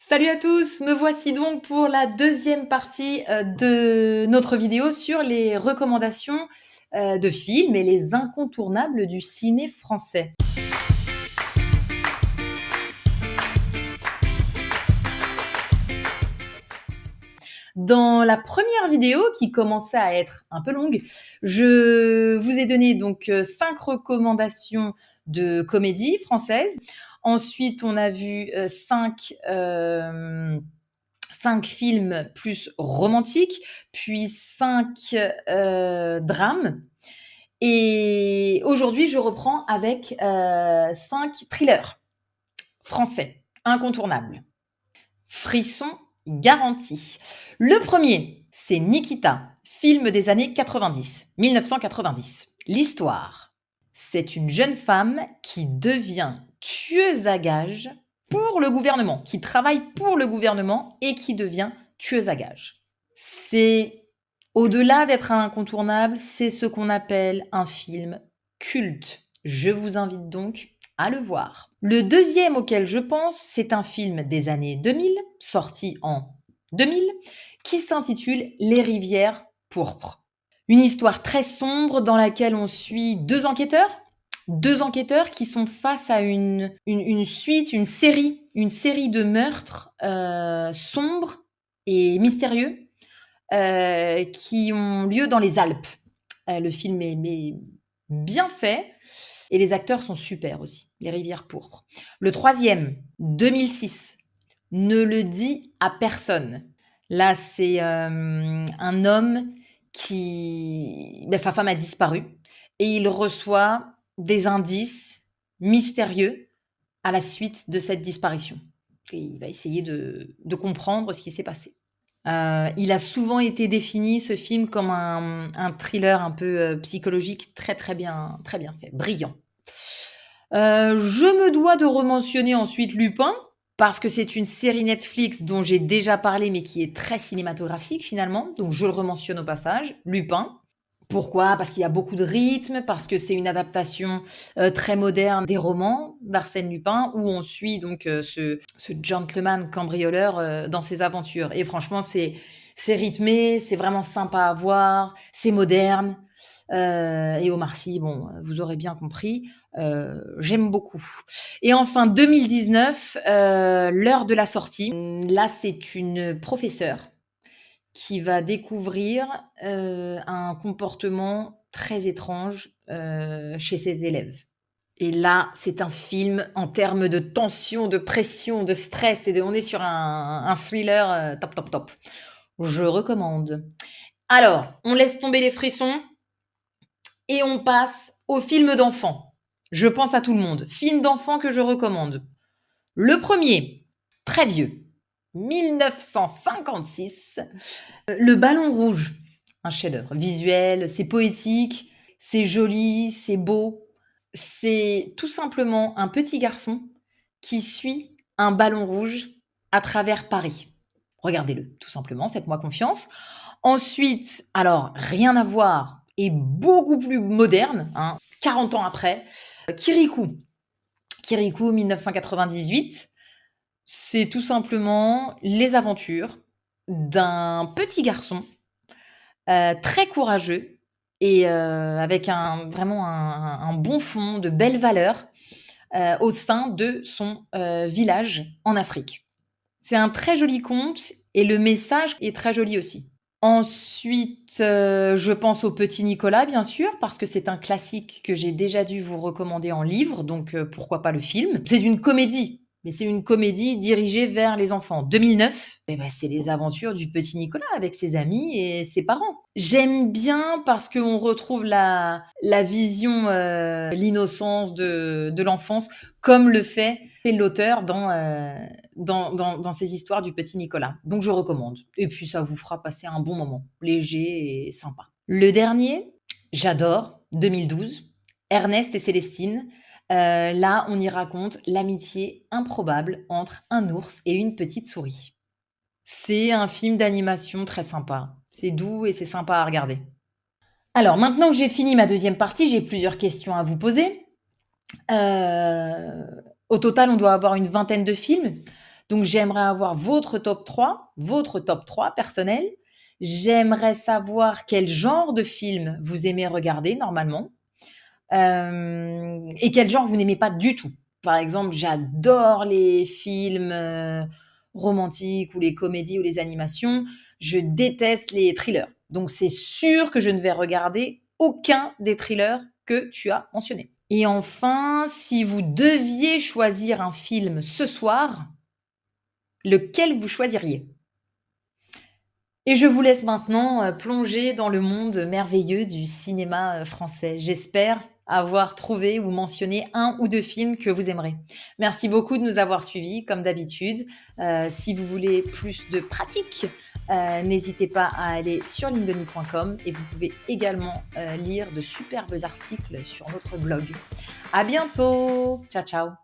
Salut à tous, me voici donc pour la deuxième partie de notre vidéo sur les recommandations de films et les incontournables du ciné français. Dans la première vidéo, qui commençait à être un peu longue, je vous ai donné donc 5 recommandations de comédies françaises. Ensuite, on a vu 5 films plus romantiques, puis 5 drames. Et aujourd'hui, je reprends avec 5 thrillers français incontournables. Frisson garanti. Le premier, c'est Nikita, film des années 90, 1990. L'histoire, c'est une jeune femme qui devient tueuse à gages pour le gouvernement, qui travaille pour le gouvernement et qui devient tueuse à gages. C'est, au-delà d'être un incontournable, c'est ce qu'on appelle un film culte. Je vous invite donc à le voir. Le deuxième auquel je pense, c'est un film des années 2000, sorti en 2000, qui s'intitule Les rivières pourpres. Une histoire très sombre dans laquelle on suit deux enquêteurs qui sont face à une suite, une série de meurtres sombres et mystérieux qui ont lieu dans les Alpes. Le film est bien fait et les acteurs sont super aussi. Les rivières pourpres. Le troisième, 2006, Ne le dit à personne. Là, c'est un homme qui... sa femme a disparu et il reçoit des indices mystérieux à la suite de cette disparition. Et il va essayer de comprendre ce qui s'est passé. Il a souvent été défini, ce film, comme un thriller un peu psychologique très bien fait, brillant. Je me dois de rementionner ensuite Lupin, parce que c'est une série Netflix dont j'ai déjà parlé, mais qui est très cinématographique finalement, donc je le rementionne au passage. Lupin. Pourquoi? Parce qu'il y a beaucoup de rythme, parce que c'est une adaptation très moderne des romans d'Arsène Lupin, où on suit donc ce gentleman cambrioleur dans ses aventures. Et franchement, c'est rythmé, c'est vraiment sympa à voir, c'est moderne. Et Omar Sy, bon, vous aurez bien compris, j'aime beaucoup. Et enfin, 2019, l'heure de la sortie. Là, c'est une professeure qui va découvrir un comportement très étrange chez ses élèves. Et là, c'est un film en termes de tension, de pression, de stress. On est sur un thriller top. Je recommande. Alors, on laisse tomber les frissons et on passe au film d'enfant. Je pense à tout le monde. Film d'enfant que je recommande. Le premier, très vieux, 1956, Le Ballon Rouge, un chef-d'œuvre visuel, c'est poétique, c'est joli, c'est beau. C'est tout simplement un petit garçon qui suit un ballon rouge à travers Paris. Regardez-le, tout simplement, faites-moi confiance. Ensuite, alors rien à voir et beaucoup plus moderne, 40 ans après, Kirikou. Kirikou 1998, c'est tout simplement les aventures d'un petit garçon très courageux et avec vraiment un bon fond, de belles valeurs au sein de son village en Afrique. C'est un très joli conte et le message est très joli aussi. Ensuite, je pense au Petit Nicolas, bien sûr, parce que c'est un classique que j'ai déjà dû vous recommander en livre, donc pourquoi pas le film. C'est une comédie, mais c'est une comédie dirigée vers les enfants. 2009, c'est les aventures du Petit Nicolas avec ses amis et ses parents. J'aime bien parce qu'on retrouve la vision, l'innocence de l'enfance, comme le fait l'auteur dans ces histoires du Petit Nicolas. Donc je recommande. Et puis ça vous fera passer un bon moment, léger et sympa. Le dernier, j'adore, 2012, Ernest et Célestine. Là, on y raconte l'amitié improbable entre un ours et une petite souris. C'est un film d'animation très sympa. C'est doux et c'est sympa à regarder. Alors, maintenant que j'ai fini ma deuxième partie, j'ai plusieurs questions à vous poser. Au total, on doit avoir une vingtaine de films. Donc j'aimerais avoir votre top 3 personnel. J'aimerais savoir quel genre de film vous aimez regarder normalement, et quel genre vous n'aimez pas du tout. Par exemple, j'adore les films, romantiques ou les comédies ou les animations. Je déteste les thrillers. Donc c'est sûr que je ne vais regarder aucun des thrillers que tu as mentionnés. Et enfin, si vous deviez choisir un film ce soir, lequel vous choisiriez? Et je vous laisse maintenant, plonger dans le monde merveilleux du cinéma, français. J'espère avoir trouvé ou mentionné un ou 2 films que vous aimerez. Merci beaucoup de nous avoir suivis comme d'habitude. Si vous voulez plus de pratiques, n'hésitez pas à aller sur lingoni.com et vous pouvez également, lire de superbes articles sur notre blog. À bientôt! Ciao, ciao.